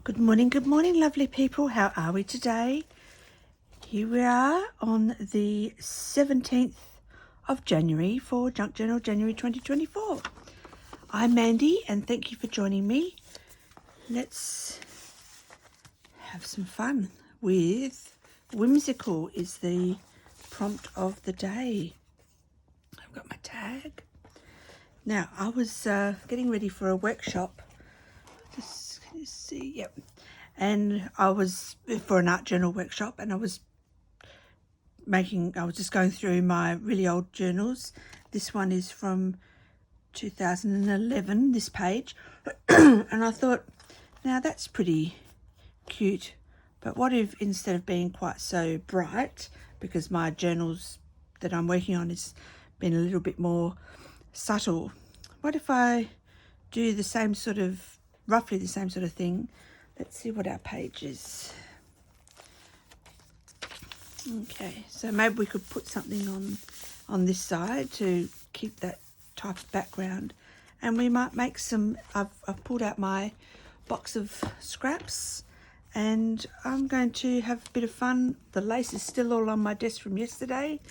Good morning, lovely people. How are we today? Here we are on the 17th of January for Junk Journal, January 2024. I'm Mandy and thank you for joining me. Let's have some fun with whimsical is the prompt of the day. I've got my tag. Now, I was getting ready for a workshop. Can you see? Yep. And I was for an art journal workshop, and I was just going through my really old journals. This one is from 2011, this page. And I thought, now that's pretty cute. But what if instead of being quite so bright, because my journals that I'm working on has been a little bit more subtle, what if I do the same sort of, roughly the same sort of thing? Let's see what our page is. Okay, so maybe we could put something on this side to keep that type of background, and we might make some. I've pulled out my box of scraps, and I'm going to have a bit of fun. The lace is still all on my desk from yesterday,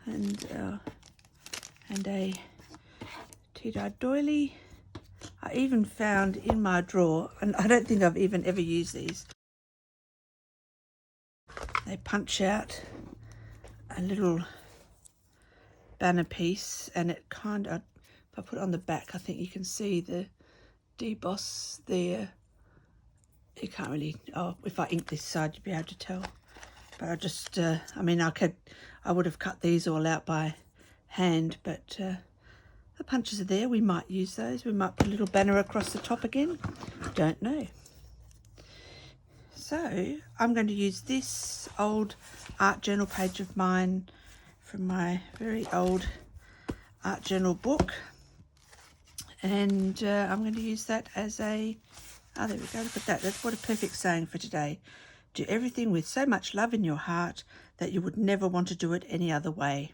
and a tea-dyed doily. I even found in my drawer, and I don't think I've even ever used these. They punch out a little banner piece, and it kind of, if I put it on the back, I think you can see the deboss there. You can't really, if I ink this side, you'd be able to tell. But I just, I would have cut these all out by hand, but the punches are there. We might use those. We might put a little banner across the top again. Don't know. So I'm going to use this old art journal page of mine from my very old art journal book. And I'm going to use that as a, there we go, look at that. That's what a perfect saying for today. Do everything with so much love in your heart that you would never want to do it any other way.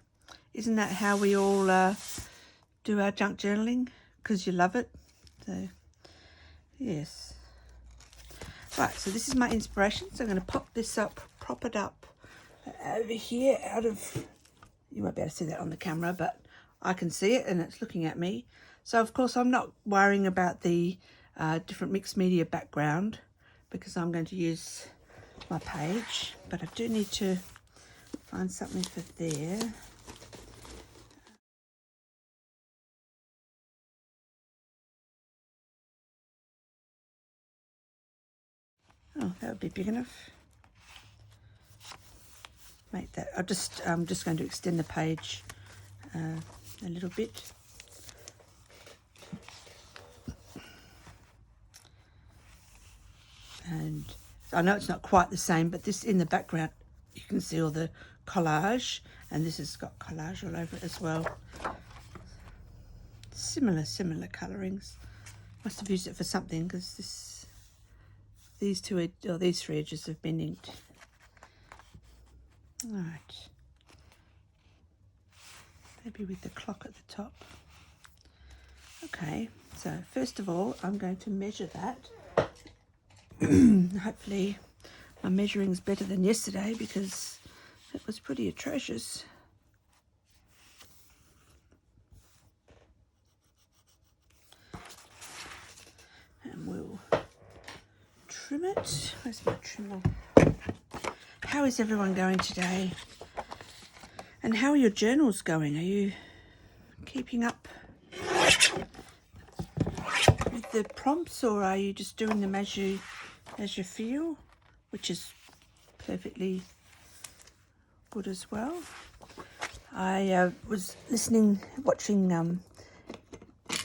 Isn't that how we all do our junk journaling? Because you love it. So, yes. Right, so this is my inspiration. So I'm going to pop this up, prop it up over here out of, you won't be able to see that on the camera, but I can see it and it's looking at me. So of course I'm not worrying about the different mixed media background because I'm going to use my page, but I do need to find something for there. Oh, that would be big enough. Make that. I'm just going to extend the page a little bit. And I know it's not quite the same, but this in the background, you can see all the collage, and this has got collage all over it as well. Similar colorings. Must have used it for something because these three edges have been inked. All right. Maybe with the clock at the top. Okay, so first of all, I'm going to measure that. Hopefully my measuring's better than yesterday because it was pretty atrocious. And we'll trim it. Where's my trimmer? How is everyone going today? And how are your journals going? Are you keeping up with the prompts, or are you just doing them as you feel, which is perfectly good as well? I was watching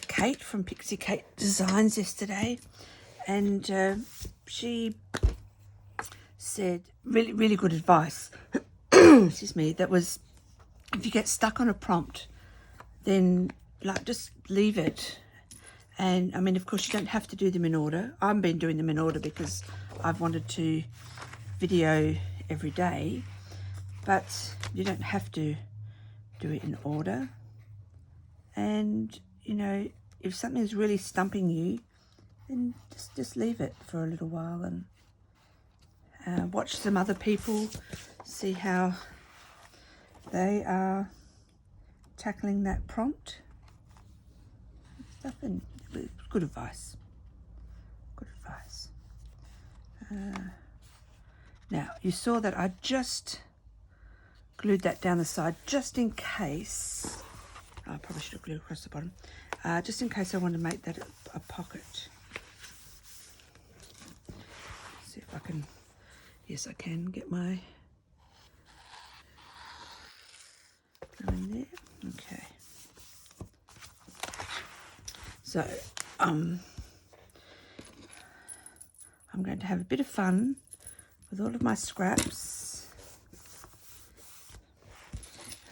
Kate from Pixie Kate Designs yesterday, and she said really good advice. Excuse me. That was, if you get stuck on a prompt, then just leave it. And I mean, of course, you don't have to do them in order. I've been doing them in order because I've wanted to video every day, but you don't have to do it in order. And, you know, if something's really stumping you then just leave it for a little while and watch some other people, see how they are tackling that prompt stuff, and good advice. Good advice. Now, you saw that I just glued that down the side just in case. I probably should have glued across the bottom. Just in case I want to make that a pocket. See if I can. Yes, I can get my glue in there. Okay. So, I'm going to have a bit of fun with all of my scraps.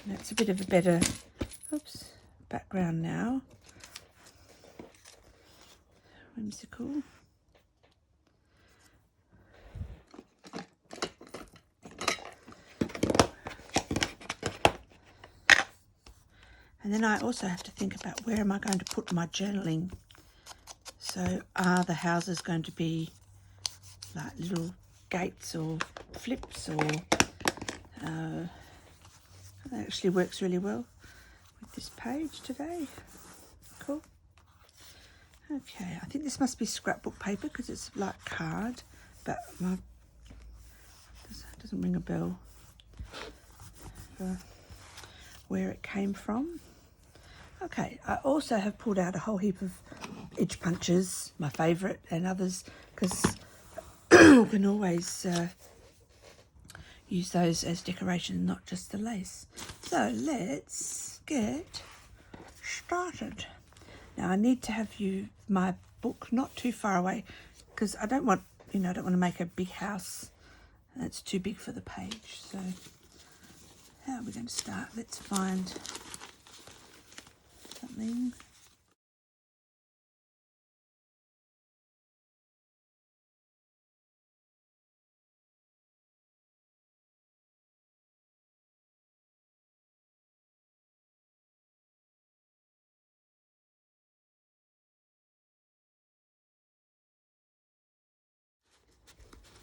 And that's a bit of a better, background now. Whimsical. And then I also have to think about where am I going to put my journaling. So are the houses going to be like little gates or flips, or that actually works really well with this page today. Cool. Okay, I think this must be scrapbook paper because it's like card, but doesn't ring a bell for where it came from. Okay, I also have pulled out a whole heap of edge punches, my favourite, and others, because you can always use those as decoration, not just the lace. So let's get started. Now I need to have my book not too far away, because I don't want to make a big house that's too big for the page. So how are we going to start? Let's find something.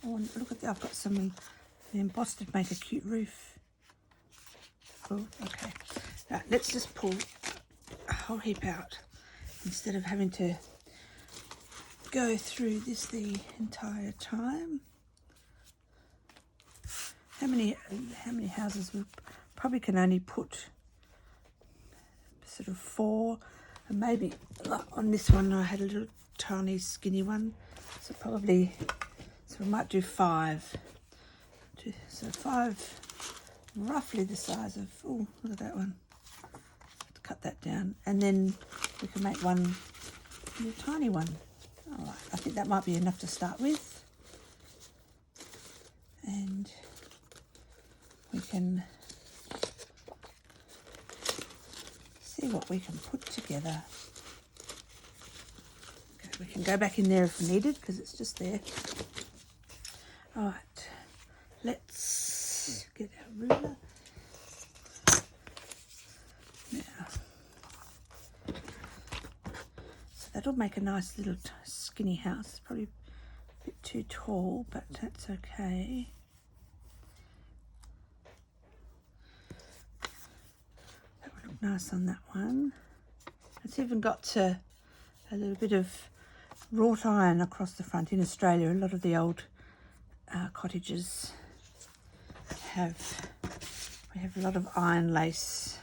Oh, look at that, I've got some embossed to make a cute roof. Cool, okay. Right, let's just pull a whole heap out instead of having to go through this the entire time. How many houses? We probably can only put sort of 4, and maybe on this one I had a little tiny skinny one, so we might do 5. So 5, roughly the size of, oh, look at that one. Let's cut that down, and then we can make one little tiny one. All right, I think that might be enough to start with, and we can see what we can put together. Okay, we can go back in there if needed because it's just there. All right, let's get our ruler. Now, so that'll make a nice little skinny house. It's probably a bit too tall, but that's okay. That would look nice on that one. It's even got a little bit of wrought iron across the front. In Australia, a lot of the old cottages we have a lot of iron lace.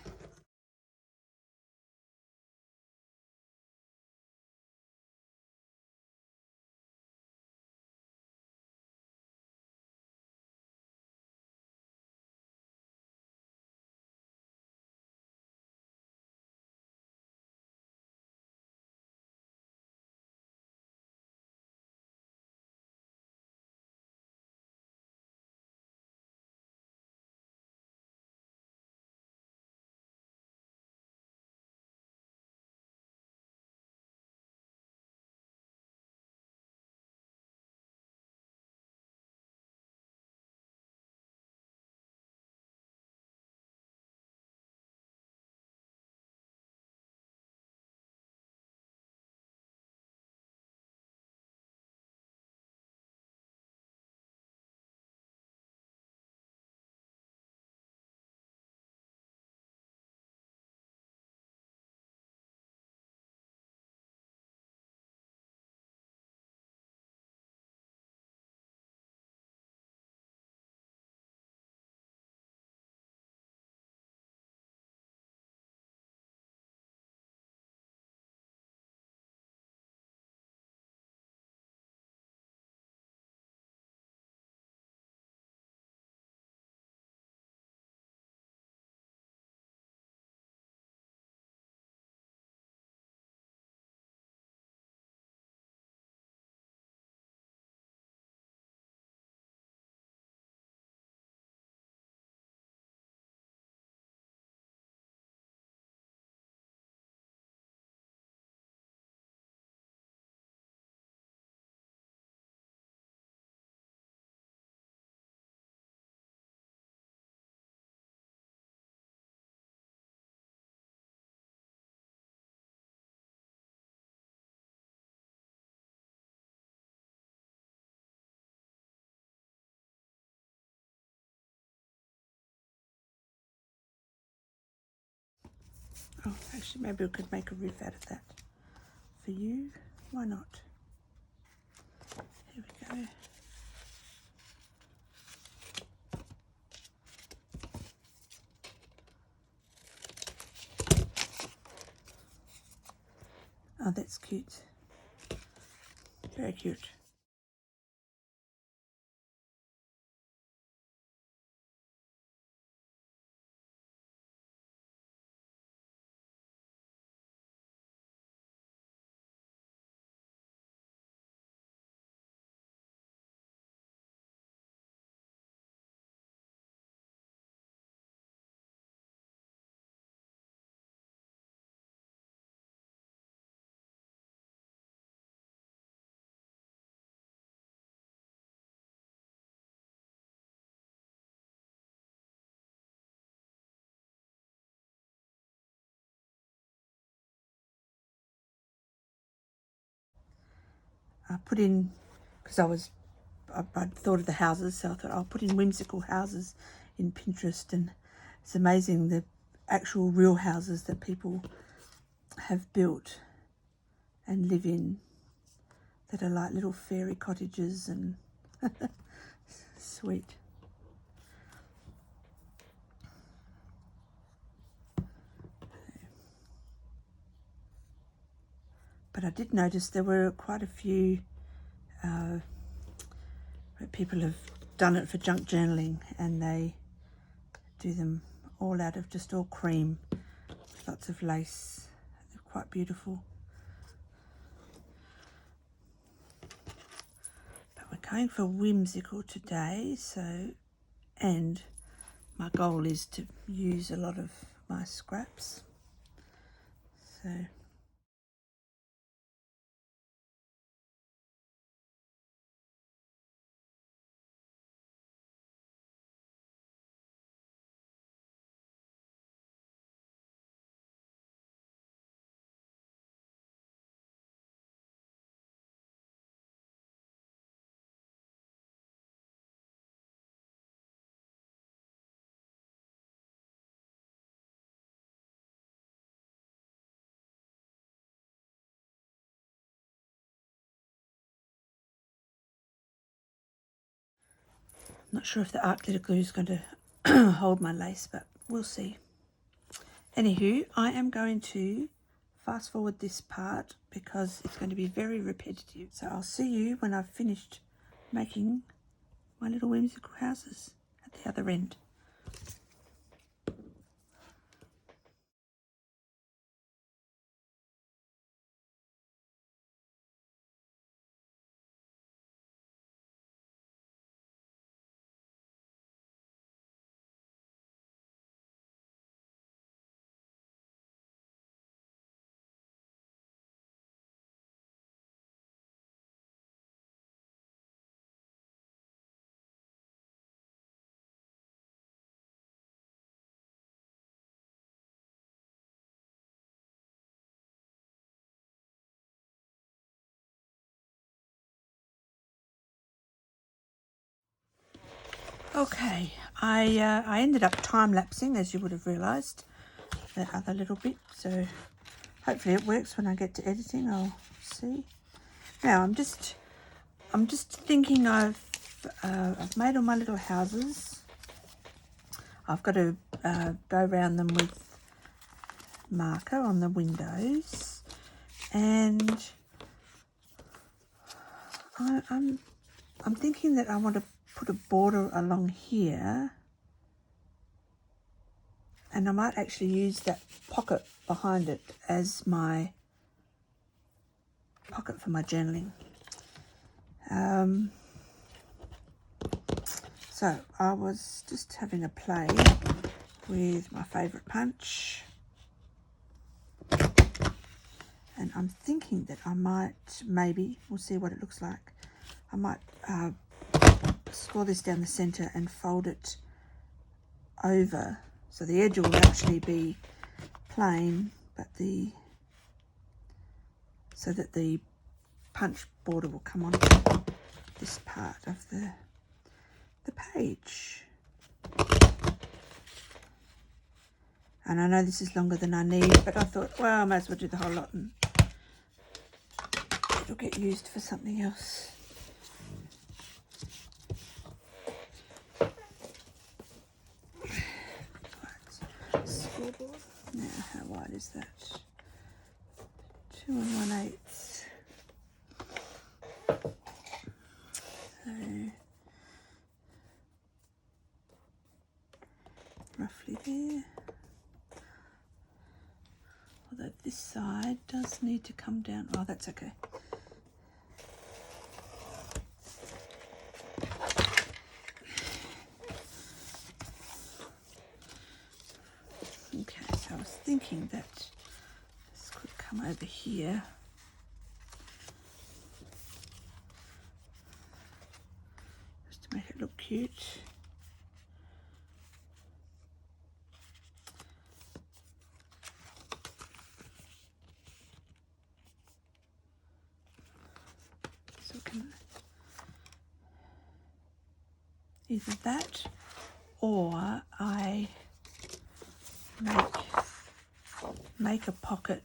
Oh, actually, maybe we could make a roof out of that for you. Why not? Here we go. Oh, that's cute. Very cute. I put in, because I'd thought of the houses, so I thought I'll put in whimsical houses in Pinterest, and it's amazing the actual real houses that people have built and live in that are like little fairy cottages and sweet. But I did notice there were quite a few where people have done it for junk journaling, and they do them all out of just all cream, lots of lace. They're quite beautiful. But we're going for whimsical today, and my goal is to use a lot of my scraps. So I'm not sure if the art glitter glue is going to hold my lace, but we'll see. Anywho, I am going to fast forward this part because it's going to be very repetitive. So I'll see you when I've finished making my little whimsical houses at the other end. Okay, I ended up time-lapsing, as you would have realised, the other little bit, so hopefully it works when I get to editing. I'll see. Now I'm just thinking I've made all my little houses. I've got to go around them with marker on the windows, and I'm thinking that I want to put a border along here, and I might actually use that pocket behind it as my pocket for my journaling. So I was just having a play with my favourite punch, and I'm thinking that I might, maybe, we'll see what it looks like, I might score this down the centre and fold it over, so the edge will actually be plain, but so that the punch border will come on this part of the page. And I know this is longer than I need, but I thought, well, I might as well do the whole lot and it'll get used for something else. Right, scoreboard. Now, how wide is that? 2 1/8. So, roughly there. Although this side does need to come down. Oh, that's okay. Okay, so I was thinking that this could come over here. Just to make it look cute. So we can either that or I make a pocket,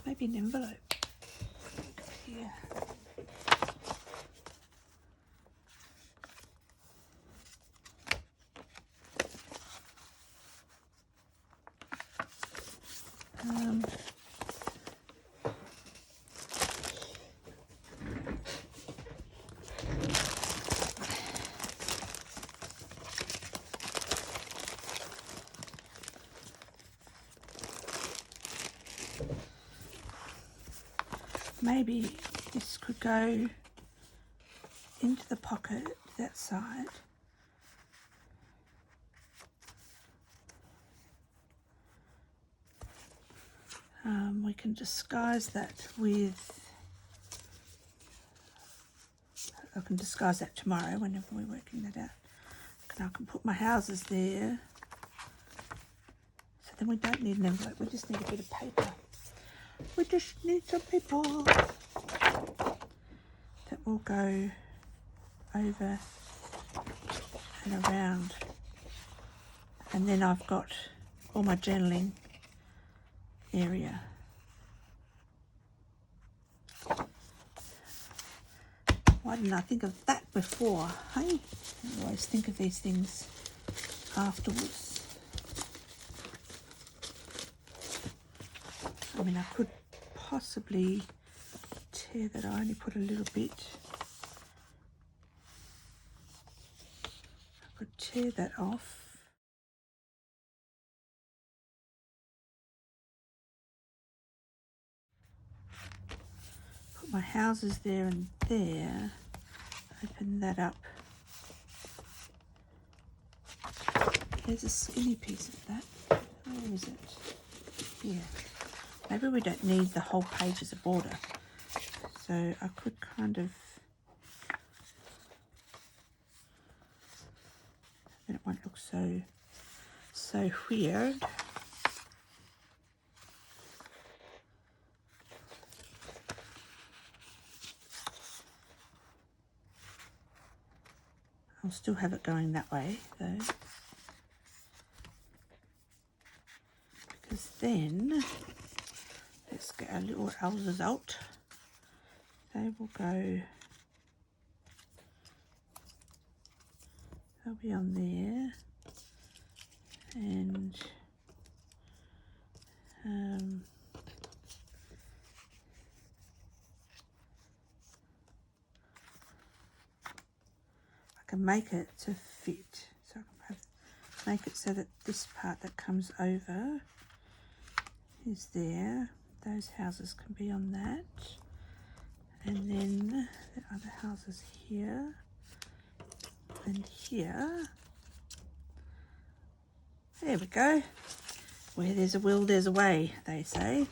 maybe an envelope here. Maybe this could go into the pocket, that side. We can disguise that with, I can disguise that tomorrow whenever we're working that out. And I can put my houses there. So then we don't need an envelope, we just need a bit of paper. We just need some paper that will go over and around. And then I've got all my journaling area. Why didn't I think of that before, hey? I always think of these things afterwards. I mean, I could possibly tear that. I only put a little bit. I could tear that off. Put my houses there and there. Open that up. There's a skinny piece of that. Where is it? Here. Maybe we don't need the whole page as a border. So I could kind of, then it won't look so weird. I'll still have it going that way though, because then let's get our little houses out. They will go, they'll be on there, and I can make it to fit. So I can make it so that this part that comes over is there. Those houses can be on that. And then the other houses here and here. There we go. Where there's a will, there's a way, they say.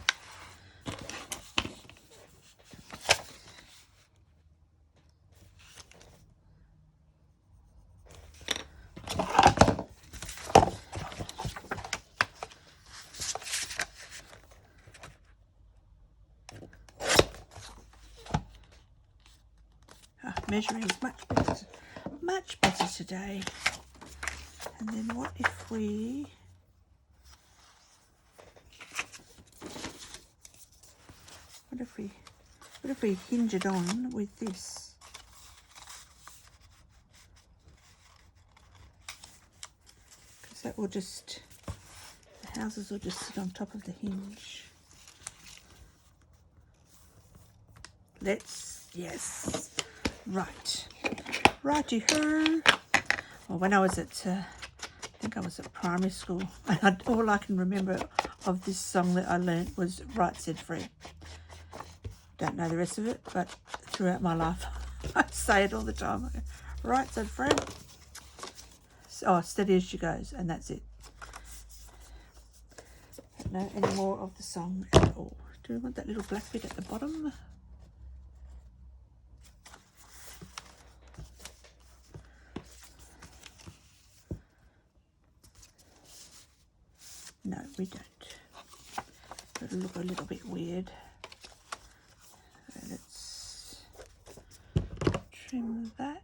Measuring is much better today. And then what if we What if we hinge it on with this? Because that will just, the houses will just sit on top of the hinge. Yes, right. Righty-ho. Well, when I was at, I think I was at primary school, and all I can remember of this song that I learnt was Right Said Fred. Don't know the rest of it, but throughout my life, I say it all the time. Right Said Fred. Oh, steady as she goes, and that's it. Don't know any more of the song at all. Do we want that little black bit at the bottom? No, we don't. It'll look a little bit weird. So let's trim that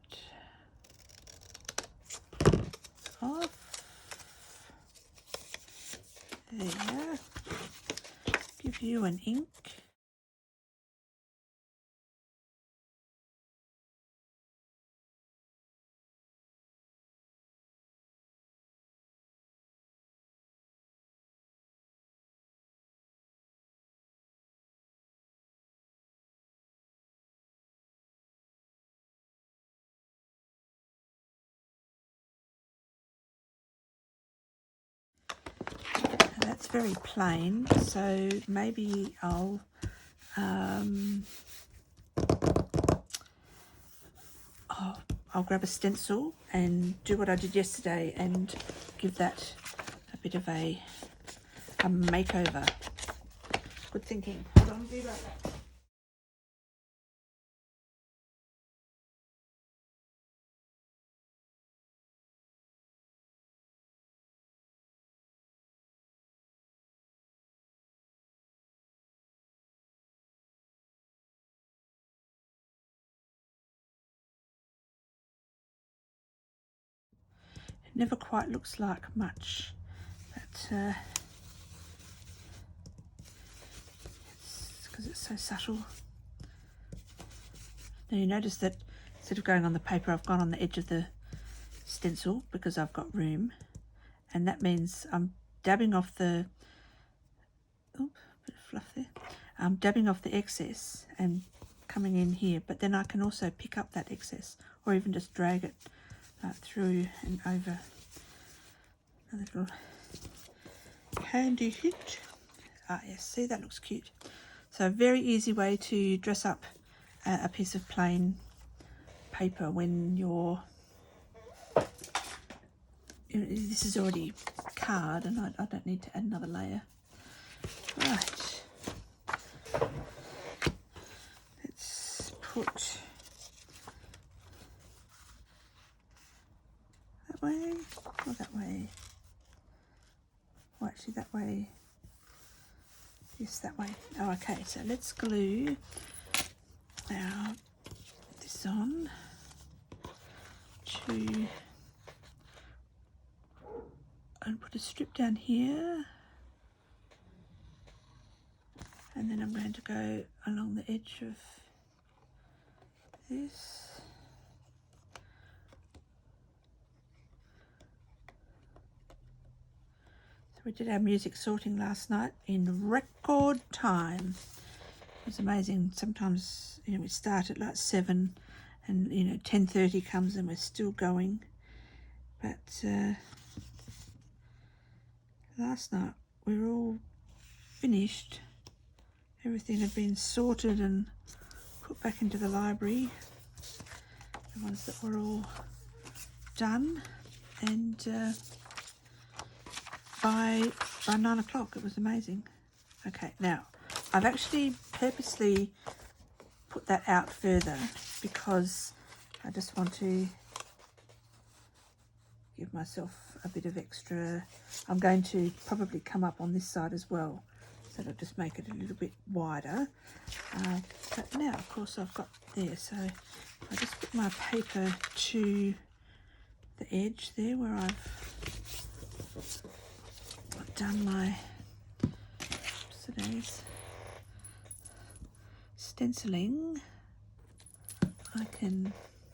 off. There. Give you an ink. That's very plain, so maybe I'll grab a stencil and do what I did yesterday and give that a bit of a makeover. Good thinking. Hold on, be right back. It never quite looks like much, but it's because it's so subtle. Now you notice that instead of going on the paper, I've gone on the edge of the stencil because I've got room, and that means I'm dabbing off the, oh, bit of fluff there. I'm dabbing off the excess and coming in here, but then I can also pick up that excess or even just drag it through and over. A little handy hit. Ah yes, see, that looks cute. So a very easy way to dress up a piece of plain paper when you're, this is already card and I don't need to add another layer. Right, let's put that way or that way. Oh, actually that way. Yes, that way. Oh, okay, so let's glue this on to, and put a strip down here, and then I'm going to go along the edge of this. So we did our music sorting last night in record time. It was amazing. Sometimes, you know, we start at like 7 and, you know, 10:30 comes and we're still going. But last night we were all finished. Everything had been sorted and put back into the library. The ones that were all done. And by 9 o'clock it was amazing. Okay, now I've actually purposely put that out further because I just want to give myself a bit of extra. I'm going to probably come up on this side as well, so it'll just make it a little bit wider. But now, of course, I've got there, so I just put my paper to the edge there where I've done my today's. stenciling, I can,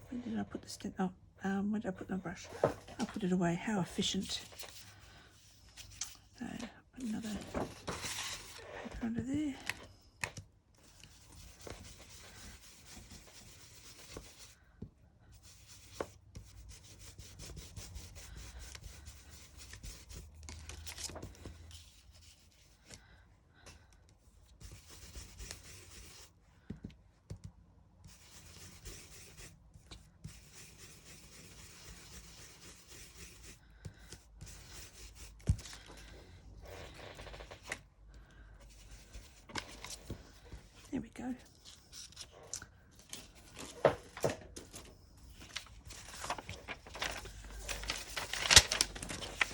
where did I put the stencil? Oh, where did I put my brush? I put it away. How efficient. So put another paper under there. There we go.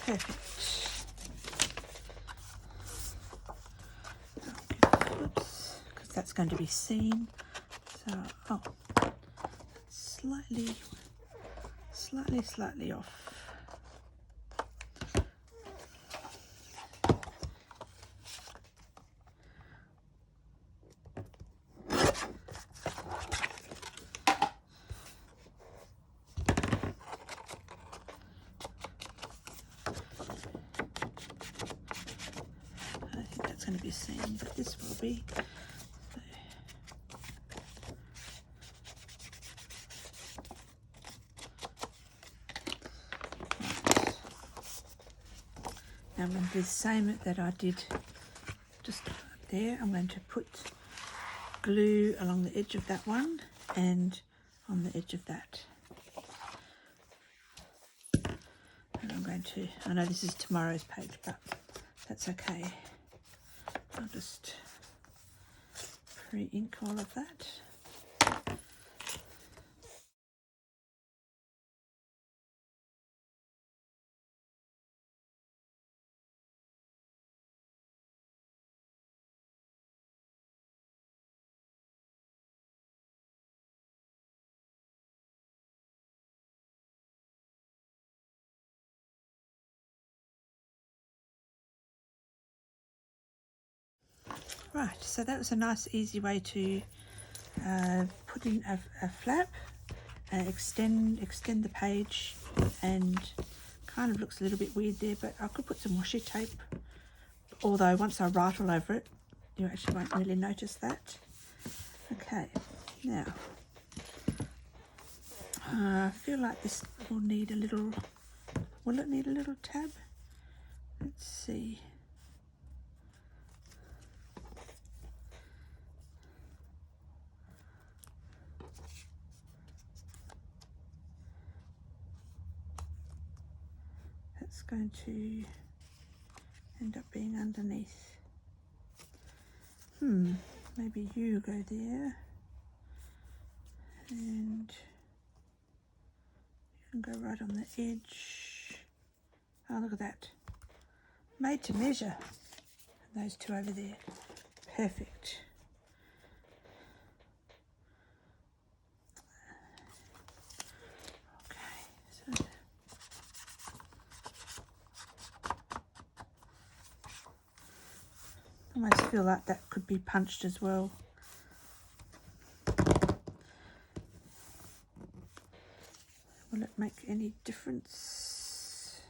Perfect. Oops, because that's going to be seen. So, oh, slightly off. Going to be seen, but this will be. Now I'm going to do the same that I did just up there. I'm going to put glue along the edge of that one and on the edge of that. And I'm going to, I know this is tomorrow's page, but that's okay. I'll just pre-ink all of that. Right, so that was a nice easy way to put in a flap, extend the page, and kind of looks a little bit weird there, but I could put some washi tape, although once I write all over it you actually won't really notice that. Okay, now I feel like this will need a little, will it need a little tab? Let's see. That's going to end up being underneath. Maybe you go there and you can go right on the edge. Oh, look at that. Made to measure. And those two over there. Perfect. Okay, so I almost feel like that could be punched as well. Will it make any difference?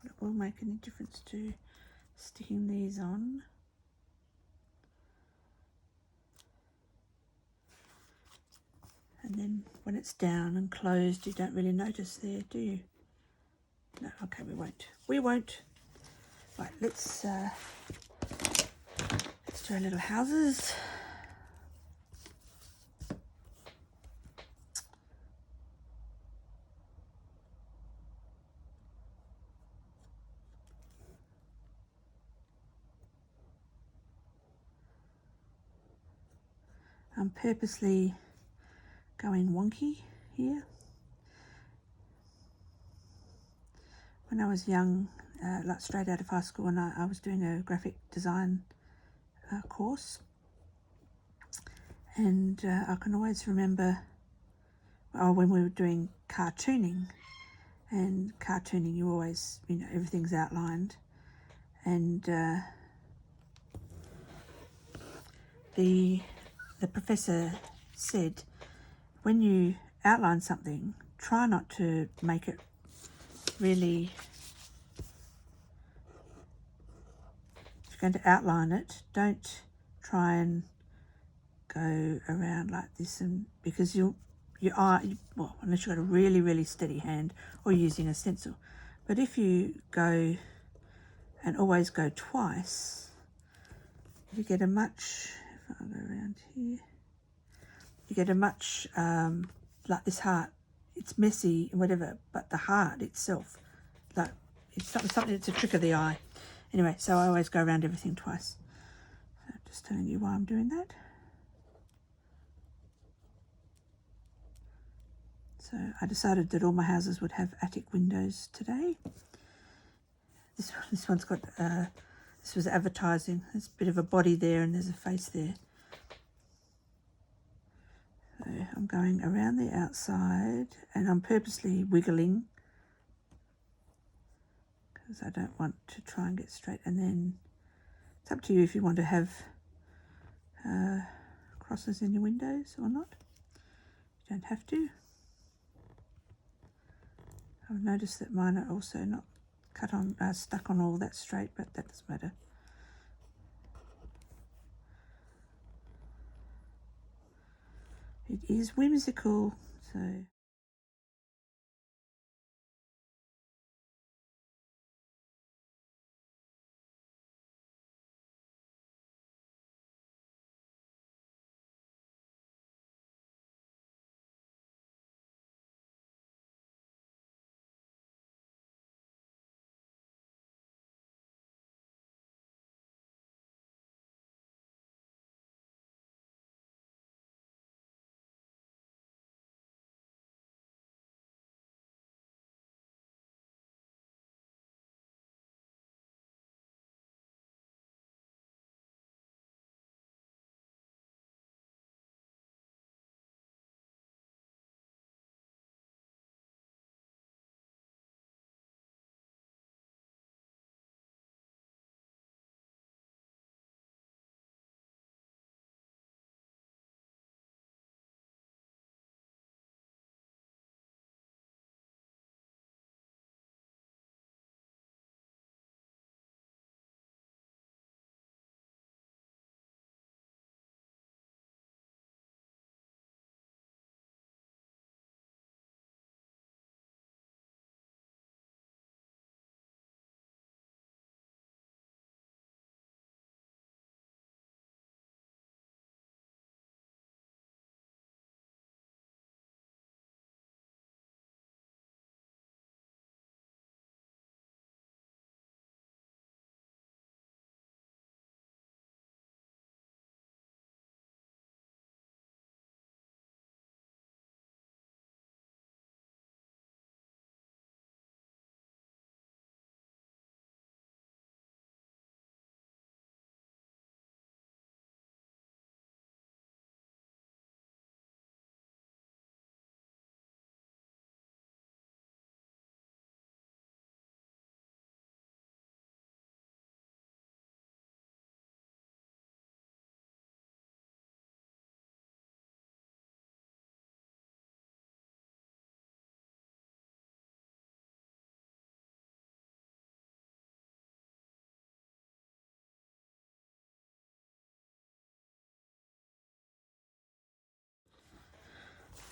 Well, it will make any difference to sticking these on. And then when it's down and closed, you don't really notice there, do you? No, okay, we won't. We won't. Right, let's do our little houses. I'm purposely going wonky here. When I was young, like straight out of high school, and I was doing a graphic design course, and I can always remember when we were doing cartooning, and cartooning you always, you know, everything's outlined, and the professor said, when you outline something, try not to make it really, if you're going to outline it, don't try and go around like this, and because well, unless you've got a really, really steady hand or using a stencil. But if you go and always go twice, you get a much, if I go around here, you get a much, like this heart, it's messy and whatever, but the heart itself, like, it's something, it's a trick of the eye. Anyway, so I always go around everything twice. So just telling you why I'm doing that. So I decided that all my houses would have attic windows today. This one's got, this was advertising. There's a bit of a body there and there's a face there. So I'm going around the outside and I'm purposely wiggling because I don't want to try and get straight. And then it's up to you if you want to have crosses in your windows or not. You don't have to. I've noticed that mine are also not cut on, stuck on all that straight, but that doesn't matter. It is whimsical, so.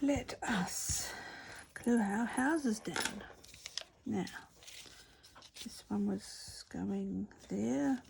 Let us glue our houses down. Now, this one was going there.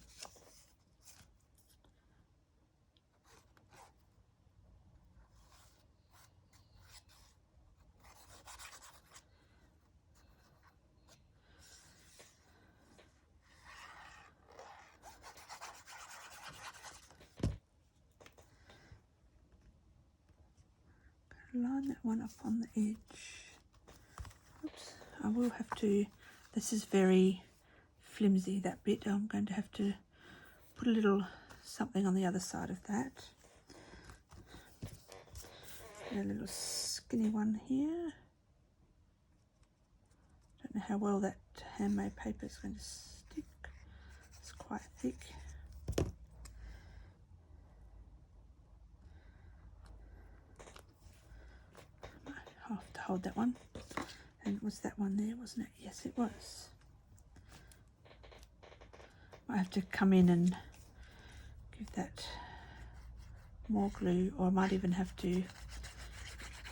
Line that one up on the edge. Oops, I will have to, this is very flimsy, that bit. I'm going to have to put a little something on the other side of that. And a little skinny one here. Don't know how well that handmade paper is going to stick. It's quite thick. hold that one. And it was that one there, wasn't it? Yes, it was. I have to come in and give that more glue, or I might even have to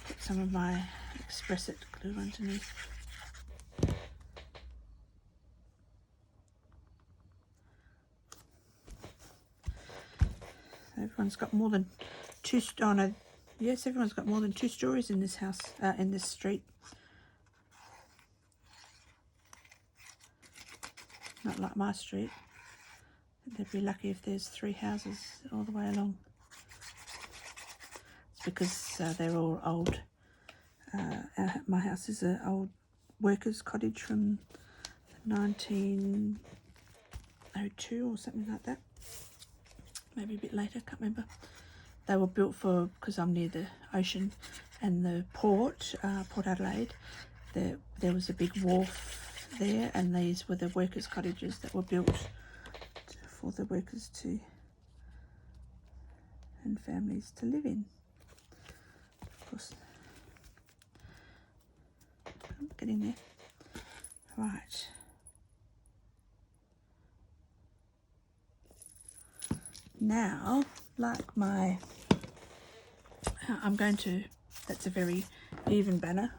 put some of my Express It glue underneath. Everyone's got more than two. Oh no, yes, everyone's got more than 2 stories in this house, in this street. Not like my street. They'd be lucky if there's 3 houses all the way along. It's because they're all old. My house is an old workers' cottage from 1902 or something like that. Maybe a bit later, can't remember. They were built because I'm near the ocean and the port, Port Adelaide. There was a big wharf there, and these were the workers' cottages that were built for the workers and families to live in. Of course, I'm getting there. Right. Now, like I'm going to, that's a very even banner.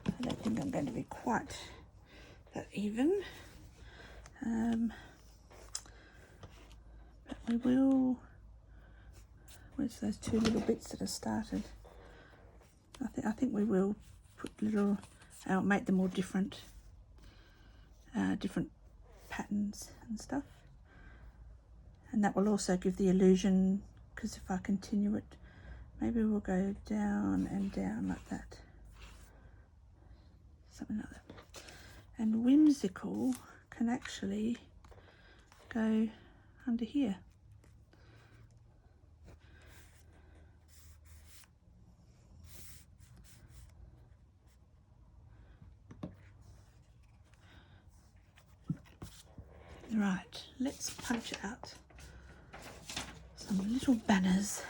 I don't think I'm going to be quite that even. But we will, where's those 2 little bits that are started? I think we will put little, I'll make them all different patterns and stuff. And that will also give the illusion, because if I continue it, maybe we'll go down and down like that. Something like that. And whimsical can actually go under here. Right, let's punch out some little banners.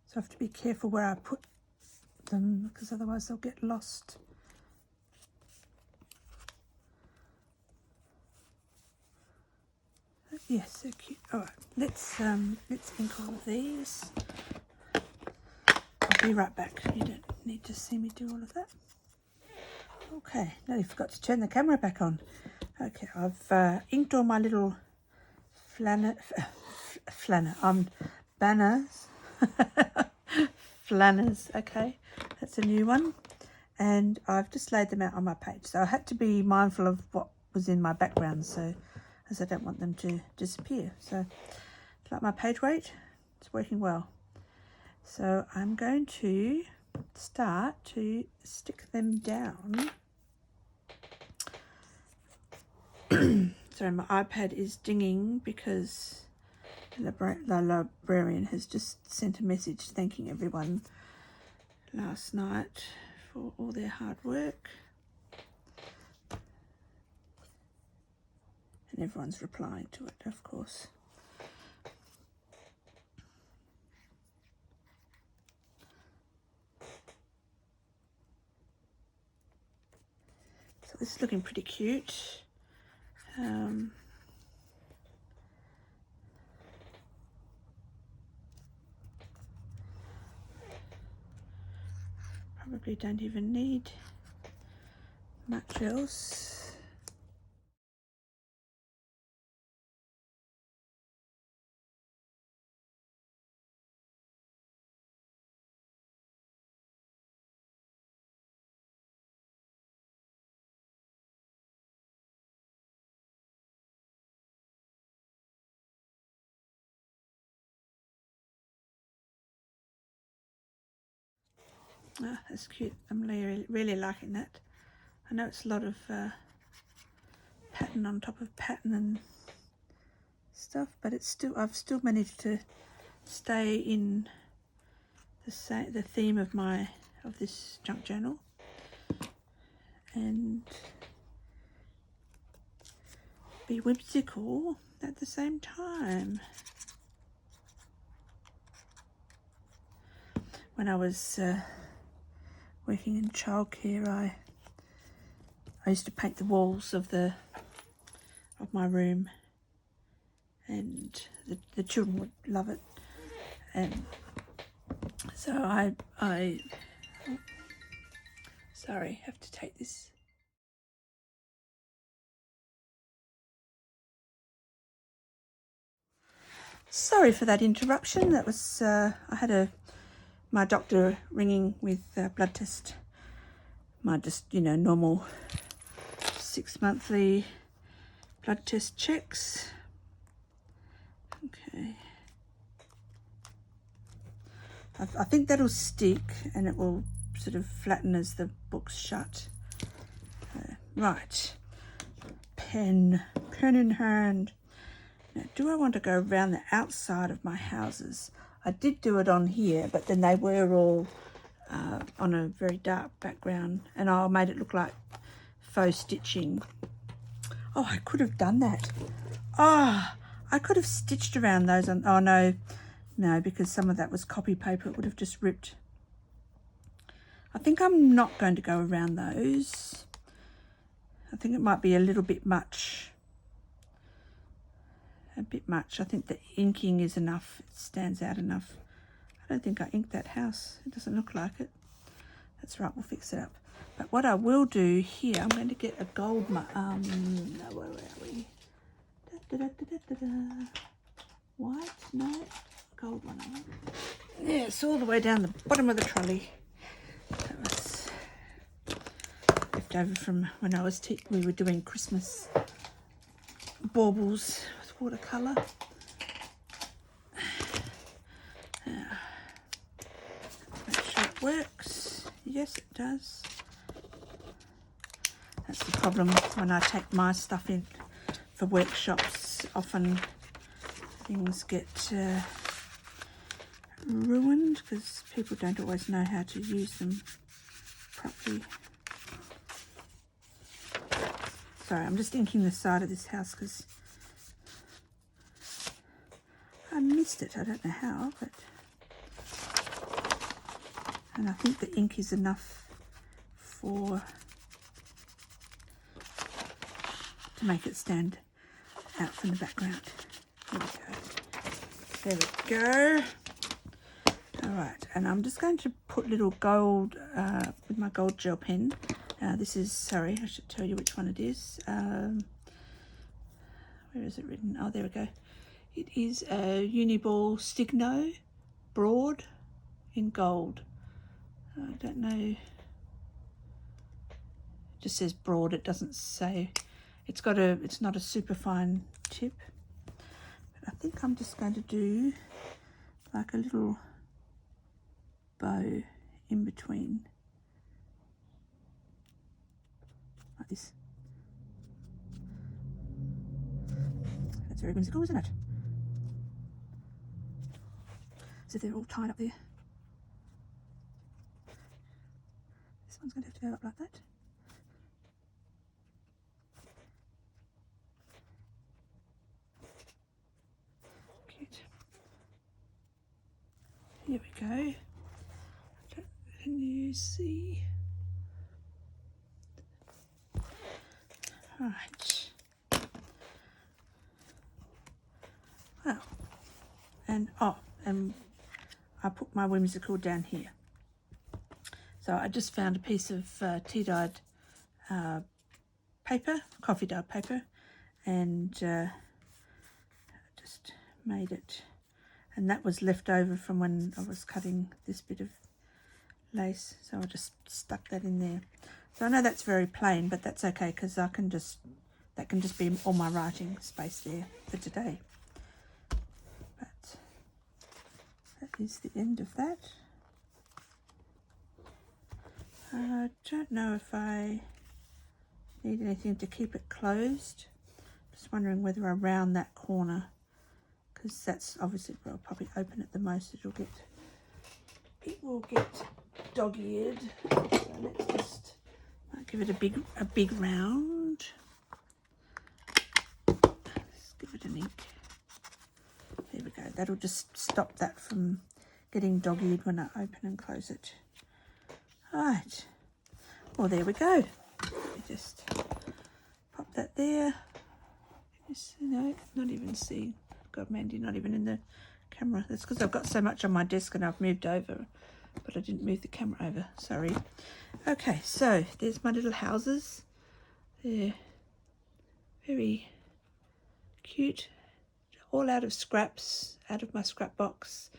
So I have to be careful where I put them, because otherwise they'll get lost. Yes, so cute. All right, let's ink all of these. I'll be right back. You don't need to see me do all of that. Okay, nearly forgot to turn the camera back on. Okay, I've inked all my little banners. Flanners, okay, that's a new one. And I've just laid them out on my page. So I had to be mindful of what was in my background, so as I don't want them to disappear. So like my page weight, it's working well. So I'm going to start to stick them down. Sorry, my iPad is dinging because the librarian has just sent a message thanking everyone last night for all their hard work. And everyone's replying to it, of course. So this is looking pretty cute. Probably don't even need much else. Ah, that's cute. I'm really liking that. I know it's a lot of pattern on top of pattern and stuff, but it's still, I've still managed to stay in the theme of this junk journal and be whimsical at the same time. When I was working in childcare, I used to paint the walls of my room, and the children would love it. And so sorry, have to take this. Sorry for that interruption. That was I had my doctor ringing with blood test. My just normal 6 monthly blood test checks. Okay. I think that'll stick and it will sort of flatten as the book's shut. Right. Pen in hand. Now, do I want to go around the outside of my houses? I did do it on here, but then they were all on a very dark background, and I made it look like faux stitching. Oh, I could have done that. Ah, I could have stitched around those. Oh no, because some of that was copy paper. It would have just ripped. I think I'm not going to go around those. I think it might be a little bit much. A bit much. I think the inking is enough. It stands out enough. I don't think I inked that house. It doesn't look like it. That's right, we'll fix it up. But what I will do here, I'm going to get a gold, where are we? White? No, gold one. Yeah, it's all the way down the bottom of the trolley. That was left over from when I was we were doing Christmas baubles with watercolour. Make sure it works. Yes, it does. That's the problem when I take my stuff in for workshops. Often things get ruined because people don't always know how to use them properly. Sorry, I'm just inking the side of this house because I missed it. I don't know how, but... And I think the ink is enough to make it stand out from the background. There we go. There we go. All right, and I'm just going to put little gold with my gold gel pen. This is, sorry, I should tell you which one it is. Where is it written? Oh, there we go. It is a Uniball Stigno Broad in gold. I don't know. It just says broad. It doesn't say. It's not a super fine tip. But I think I'm just going to do like a little bow in between. Like this. That's very whimsical, isn't it? So they're all tied up there. This one's going to have to go up like that. Cute. Here we go. Can you see? Right. Well, and I put my whimsical down here. So I just found a piece of tea-dyed paper, coffee-dyed paper, and just made it. And that was left over from when I was cutting this bit of lace, so I just stuck that in there. So I know that's very plain, but that's okay because that can just be all my writing space there for today. But that is the end of that. I don't know if I need anything to keep it closed. Just wondering whether around that corner, because that's obviously, I'll probably open it the most. It will get dog-eared. So let's just give it a big round. Let's give it an ink. There we go. That'll just stop that from getting dog-eared when I open and close it. Right. Well, there we go. Let me just pop that there. No, not even see. God, Mandy, not even in the camera. That's because I've got so much on my desk and I've moved over, but I didn't move the camera over. Sorry. Okay, so there's my little houses. They're very cute. All out of scraps, out of my scrap box.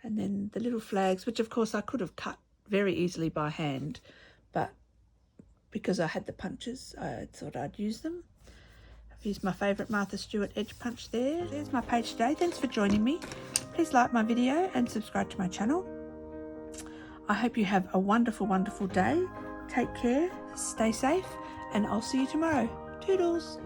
And then the little flags, which of course I could have cut very easily by hand, but because I had the punches, I thought I'd use them. I've used my favourite Martha Stewart edge punch there. There's my page today. Thanks for joining me. Please like my video and subscribe to my channel. I hope you have a wonderful, wonderful day. Take care, stay safe, and I'll see you tomorrow. Toodles.